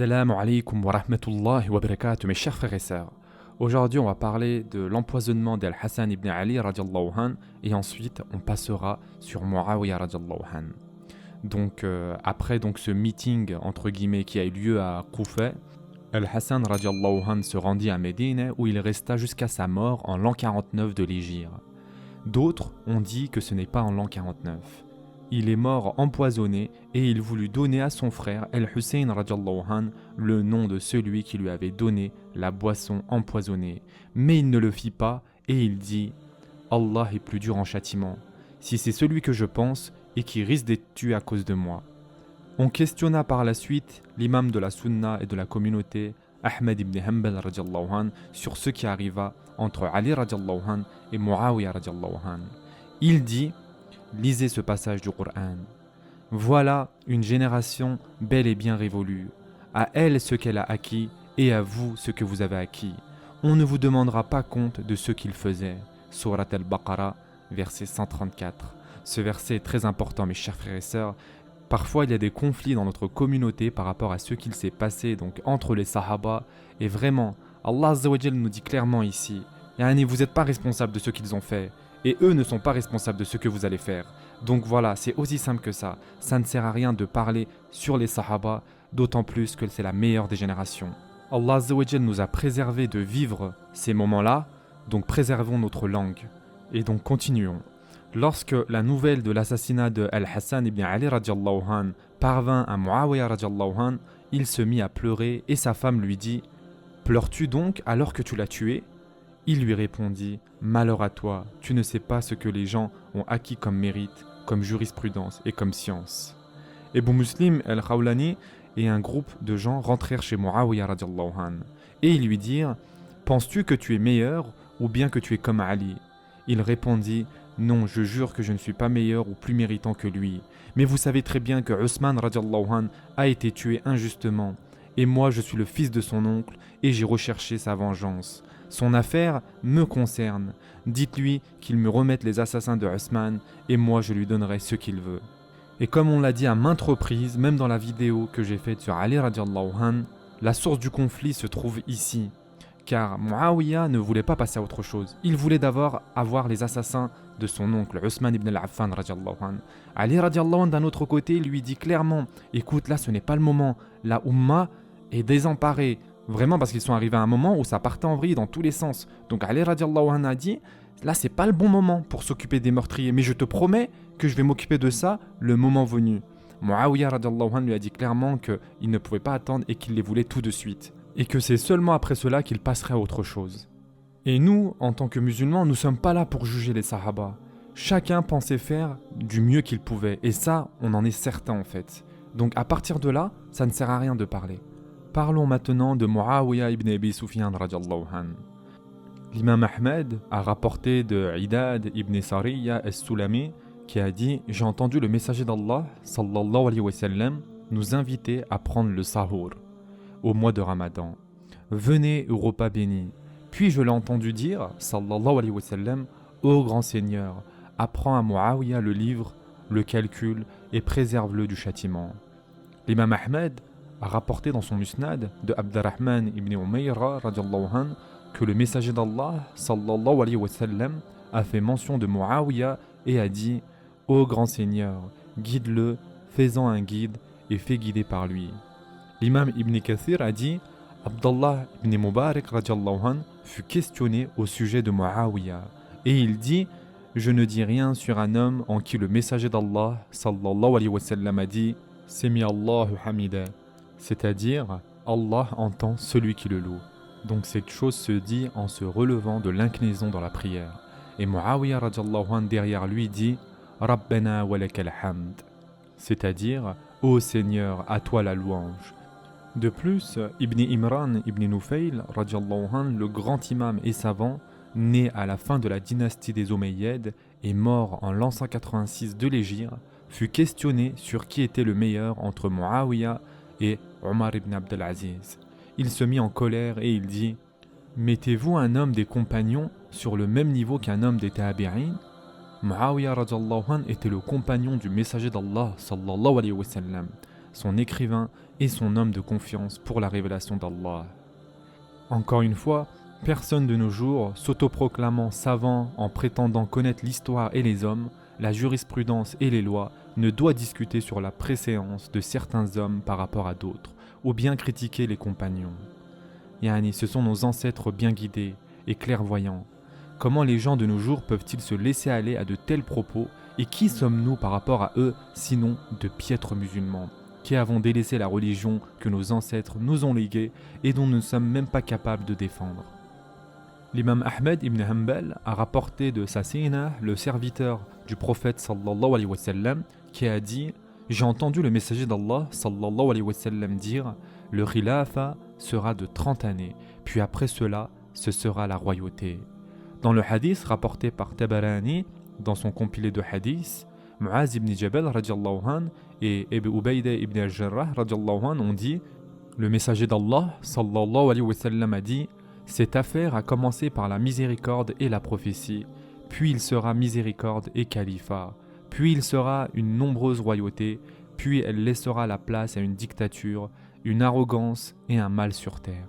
Assalamu alaikum wa rahmatullahi wa barakatuh, mes chers frères et sœurs. Aujourd'hui, on va parler de l'empoisonnement d'Al-Hassan ibn Ali radiallahu anh, et ensuite on passera sur Muawiyah radiallahu anh. Donc, après ce meeting entre guillemets qui a eu lieu à Koufa, Al-Hassan radiallahu anh se rendit à Médine où il resta jusqu'à sa mort en l'an 49 de l'Hégire. D'autres ont dit que ce n'est pas en l'an 49. Il est mort empoisonné et il voulut donner à son frère Al-Hussein radiallahu anh le nom de celui qui lui avait donné la boisson empoisonnée. Mais il ne le fit pas et il dit « Allah est plus dur en châtiment, si c'est celui que je pense et qui risque d'être tué à cause de moi. » On questionna par la suite l'imam de la Sunna et de la communauté Ahmed ibn Hanbal radiallahu anh sur ce qui arriva entre Ali radiallahu anh et Muawiyah radiallahu anh. Il dit « Lisez ce passage du Coran. Voilà une génération bel et bien révolue. À elle ce qu'elle a acquis et à vous ce que vous avez acquis. On ne vous demandera pas compte de ce qu'ils faisaient. Surat al-Baqarah, verset 134. Ce verset est très important, mes chers frères et sœurs. Parfois, il y a des conflits dans notre communauté par rapport à ce qu'il s'est passé donc entre les Sahaba. Et vraiment, Allah Azza wa Jal nous dit clairement ici, Yani, vous n'êtes pas responsable de ce qu'ils ont fait. Et eux ne sont pas responsables de ce que vous allez faire. Donc voilà, c'est aussi simple que ça. Ça ne sert à rien de parler sur les Sahaba, d'autant plus que c'est la meilleure des générations. Allah Azza wa Jal nous a préservé de vivre ces moments-là, donc préservons notre langue. Et donc continuons. Lorsque la nouvelle de l'assassinat de Al-Hassan ibn Ali radiallahu anh parvint à Muawiyah radiallahu anh, il se mit à pleurer et sa femme lui dit « Pleures-tu donc alors que tu l'as tué ?» Il lui répondit « Malheur à toi, tu ne sais pas ce que les gens ont acquis comme mérite, comme jurisprudence et comme science. » Ebu Muslim al-Khawlani et un groupe de gens rentrèrent chez Muawiyah radiallahu anh et ils lui dirent « Penses-tu que tu es meilleur ou bien que tu es comme Ali ?» Il répondit « Non, je jure que je ne suis pas meilleur ou plus méritant que lui. Mais vous savez très bien que Ousmane radiallahu anh a été tué injustement et moi je suis le fils de son oncle et j'ai recherché sa vengeance. Son affaire me concerne. Dites-lui qu'il me remette les assassins de Ousmane et moi je lui donnerai ce qu'il veut. » Et comme on l'a dit à maintes reprises, même dans la vidéo que j'ai faite sur Ali radiallahu anh, la source du conflit se trouve ici. Car Muawiyah ne voulait pas passer à autre chose. Il voulait d'abord avoir les assassins de son oncle, Ousmane ibn al-Affan radiallahu anh. Ali radiallahu anh d'un autre côté lui dit clairement « Écoute, là ce n'est pas le moment, la Ummah est désemparée. » Vraiment parce qu'ils sont arrivés à un moment où ça partait en vrille dans tous les sens. Donc Ali radiallahu anh a dit « Là c'est pas le bon moment pour s'occuper des meurtriers, mais je te promets que je vais m'occuper de ça le moment venu. » Muawiyah radiallahu anh lui a dit clairement qu'il ne pouvait pas attendre et qu'il les voulait tout de suite. Et que c'est seulement après cela qu'il passerait à autre chose. Et nous, en tant que musulmans, nous ne sommes pas là pour juger les Sahaba. Chacun pensait faire du mieux qu'il pouvait. Et ça, on en est certain en fait. Donc à partir de là, ça ne sert à rien de parler. Parlons maintenant de Muawiyah ibn Abi Sufyan radiallahu anh. L'imam Ahmed a rapporté de Idad ibn Sariya as-Sulami qui a dit « J'ai entendu le messager d'Allah sallallahu alayhi wa sallam nous inviter à prendre le sahur au mois de Ramadan. Venez au repas béni. Puis je l'ai entendu dire, sallallahu alayhi wa sallam, ô grand Seigneur, apprends à Muawiyah le livre, le calcul et préserve-le du châtiment. » L'imam Ahmed a rapporté dans son musnad de Abdurrahman ibn Umayra radiallahu anh que le messager d'Allah, sallallahu alayhi wa sallam, a fait mention de Muawiyah et a dit « Ô grand Seigneur, guide-le, fais-en un guide et fais guider par lui. » L'imam Ibn Kathir a dit « Abdallah ibn Mubarak radiallahu anh fut questionné au sujet de Muawiyah. Et il dit « Je ne dis rien sur un homme en qui le messager d'Allah sallallahu alayhi wa sallam a dit « Semi Allahu hamida » c'est-à-dire « Allah entend celui qui le loue ». Donc cette chose se dit en se relevant de l'inclinaison dans la prière. Et Muawiyah radiallahu anh derrière lui dit « Rabbana wa lakal hamd » c'est-à-dire « Ô Seigneur, à toi la louange ». De plus, Ibn Imran ibn Nufayl, radiallahu anh, le grand imam et savant, né à la fin de la dynastie des Omeyyades et mort en l'an 186 de l'Hégire, fut questionné sur qui était le meilleur entre Muawiyah et Omar ibn Abdelaziz. Il se mit en colère et il dit « Mettez-vous un homme des compagnons sur le même niveau qu'un homme des Tabi'in ?» Muawiyah radiallahu anh était le compagnon du messager d'Allah sallallahu alayhi wa sallam. son écrivain et son homme de confiance pour la révélation d'Allah. Encore une fois, personne de nos jours, s'autoproclamant savant en prétendant connaître l'histoire et les hommes, la jurisprudence et les lois, ne doit discuter sur la préséance de certains hommes par rapport à d'autres, ou bien critiquer les compagnons. Yani, ce sont nos ancêtres bien guidés et clairvoyants. Comment les gens de nos jours peuvent-ils se laisser aller à de tels propos, et qui sommes-nous par rapport à eux, sinon de piètres musulmans, qui avons délaissé la religion que nos ancêtres nous ont léguée et dont nous ne sommes même pas capables de défendre. L'imam Ahmed ibn Hanbal a rapporté de Sasina, le serviteur du prophète sallallahu alayhi wa sallam, qui a dit « J'ai entendu le messager d'Allah sallallahu alayhi wa sallam dire « Le khilafa sera de 30 années, puis après cela, ce sera la royauté. » Dans le hadith rapporté par Tabarani, dans son compilé de hadiths, Mu'az ibn Jabal radiallahu anh et Ebu Ubayda ibn al-Jarrah radiallahu anh ont dit « Le messager d'Allah sallallahu alayhi wa sallam a dit « Cette affaire a commencé par la miséricorde et la prophétie, puis il sera miséricorde et califat, puis il sera une nombreuse royauté, puis elle laissera la place à une dictature, une arrogance et un mal sur terre.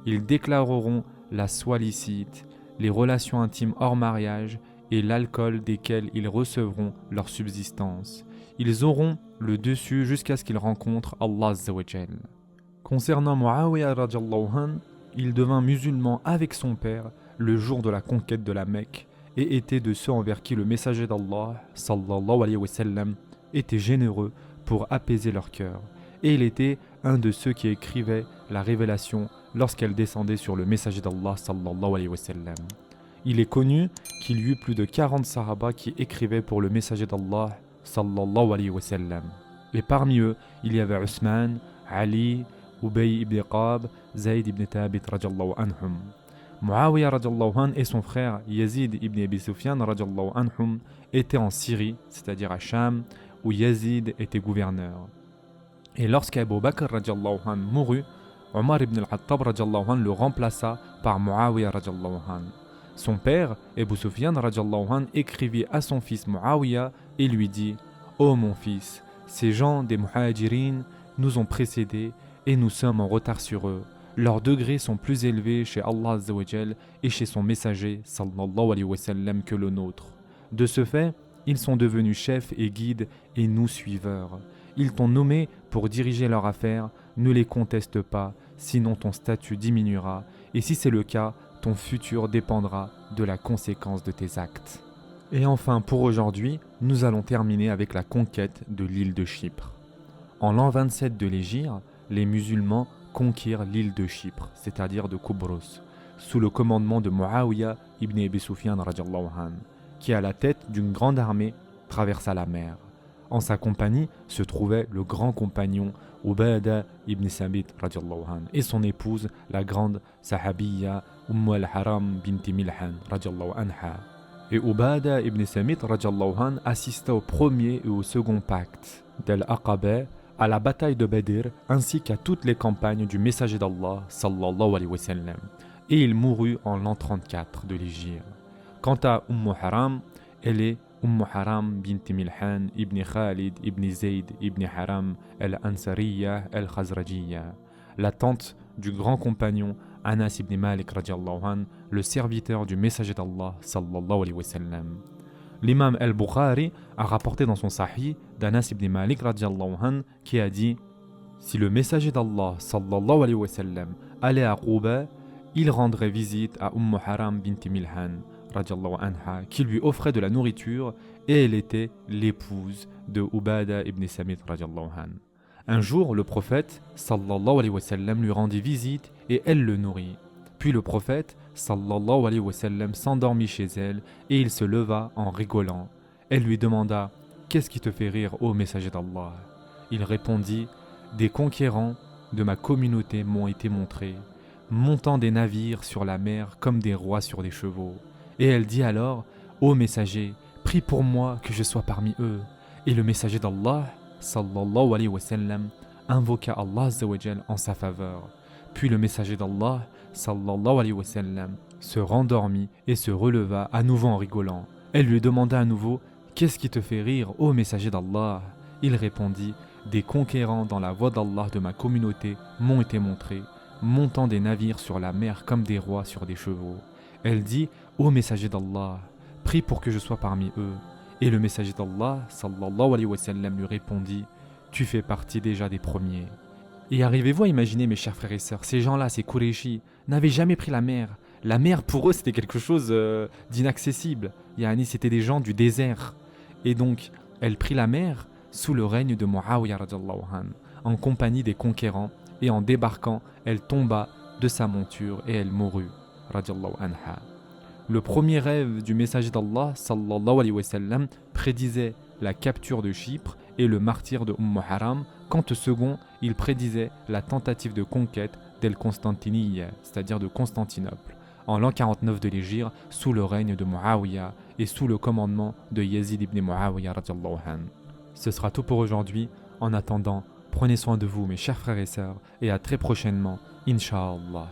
Ils déclareront la soie licite, les relations intimes hors mariage et l'alcool desquels ils recevront leur subsistance. Ils auront le dessus jusqu'à ce qu'ils rencontrent Allah Azza wa Jal. » Concernant Muawiyah radiallahu anh, il devint musulman avec son père le jour de la conquête de la Mecque et était de ceux envers qui le messager d'Allah sallallahu alayhi wa sallam était généreux pour apaiser leur cœur. Et il était un de ceux qui écrivaient la révélation lorsqu'elle descendait sur le messager d'Allah sallallahu alayhi wa sallam. Il est connu qu'il y eut plus de 40 sahaba qui écrivaient pour le messager d'Allah sallallahu alayhi wa sallam. Et parmi eux, il y avait Uthman, Ali, Ubay ibn Qab, Zayd ibn Thabit radiallahu anhum. Muawiyah radiallahu anh et son frère Yazid ibn Abi Sufyan radiallahu anhum étaient en Syrie, c'est-à-dire à Sham, où Yazid était gouverneur. Et lorsqu'Abu Bakr radiallahu anh mourut, Omar ibn al-Khattab radiallahu anh le remplaça par Muawiyah radiallahu anh. Son père, Abu Sufyan radiallahu anh, écrivit à son fils Muawiyah et lui dit « Ô mon fils, ces gens des Muhajirin nous ont précédés et nous sommes en retard sur eux. Leurs degrés sont plus élevés chez Allah Azza wa Jal et chez son messager sallallahu alayhi wa sallam que le nôtre. De ce fait, ils sont devenus chefs et guides et nous suiveurs. Ils t'ont nommé pour diriger leurs affaires, ne les conteste pas, sinon ton statut diminuera, et si c'est le cas, ton futur dépendra de la conséquence de tes actes. » Et enfin, pour aujourd'hui, nous allons terminer avec la conquête de l'île de Chypre. En l'an 27 de l'Hégire, les musulmans conquirent l'île de Chypre, c'est-à-dire de Koubros, sous le commandement de Muawiyah ibn Abi Sufyan radiallahu anh, qui à la tête d'une grande armée traversa la mer. En sa compagnie se trouvait le grand compagnon Ubada ibn Samit radiallahu anh et son épouse, la grande sahabiyya al-Haram bint Milhan radiallahu anha. Et Ubada ibn Samit radiallahu anh assista au premier et au second pacte d'Al-Aqaba, à la bataille de Badr ainsi qu'à toutes les campagnes du messager d'Allah sallallahu alayhi wa sallam, et il mourut en l'an 34 de l'Hégire. Quant à Haram, elle est Haram bint Milhan ibn Khalid ibn Zayd ibn Haram al-Ansariya al-Khazrajiyya, la tante du grand compagnon Anas ibn Malik radiallahu anh, le serviteur du messager d'Allah sallallahu alayhi wa sallam. L'imam al-Bukhari a rapporté dans son Sahih d'Anas ibn Malik radiallahu anh qui a dit « Si le messager d'Allah sallallahu alayhi wa sallam allait à Quba, il rendrait visite à Haram bint Milhan radiallahu anha qui lui offrait de la nourriture et elle était l'épouse de Ubada ibn Samit radiallahu anh. Un jour, le prophète sallallahu alayhi wa sallam lui rendit visite et elle le nourrit. Puis le prophète sallallahu alayhi wa sallam s'endormit chez elle et il se leva en rigolant. Elle lui demanda « Qu'est-ce qui te fait rire, ô messager d'Allah ?» Il répondit « Des conquérants de ma communauté m'ont été montrés, montant des navires sur la mer comme des rois sur des chevaux. » Et elle dit alors « Ô messager, prie pour moi que je sois parmi eux. » Et le messager d'Allah sallallahu alayhi wa sallam invoqua Allah Azza wa Jal en sa faveur. Puis le messager d'Allah sallallahu alayhi wa sallam se rendormit et se releva à nouveau en rigolant. Elle lui demanda à nouveau « Qu'est-ce qui te fait rire, ô messager d'Allah ?» Il répondit « des conquérants dans la voie d'Allah de ma communauté m'ont été montrés, montant des navires sur la mer comme des rois sur des chevaux. Elle dit, ô messager d'Allah, prie pour que je sois parmi eux. Et le messager d'Allah, sallallahu alayhi wa sallam, lui répondit, tu fais partie déjà des premiers. Et arrivez-vous à imaginer, mes chers frères et sœurs, ces gens-là, ces Qurayshis, n'avaient jamais pris la mer. La mer, pour eux, c'était quelque chose d'inaccessible. Yani, c'était des gens du désert. Et donc, elle prit la mer sous le règne de Muawiyah radiyallahu anhu, en compagnie des conquérants, et en débarquant, elle tomba de sa monture et elle mourut radiyallahu anha. Le premier rêve du messager d'Allah sallallahu alayhi wa sallam prédisait la capture de Chypre et le martyre de Haram, quant au second, il prédisait la tentative de conquête d'El-Constantiniya, c'est-à-dire de Constantinople, en l'an 49 de l'Hégire, sous le règne de Muawiyah et sous le commandement de Yazid ibn Muawiyah radiyallahu anhu. Ce sera tout pour aujourd'hui. En attendant, prenez soin de vous, mes chers frères et sœurs, et à très prochainement, Inch'Allah.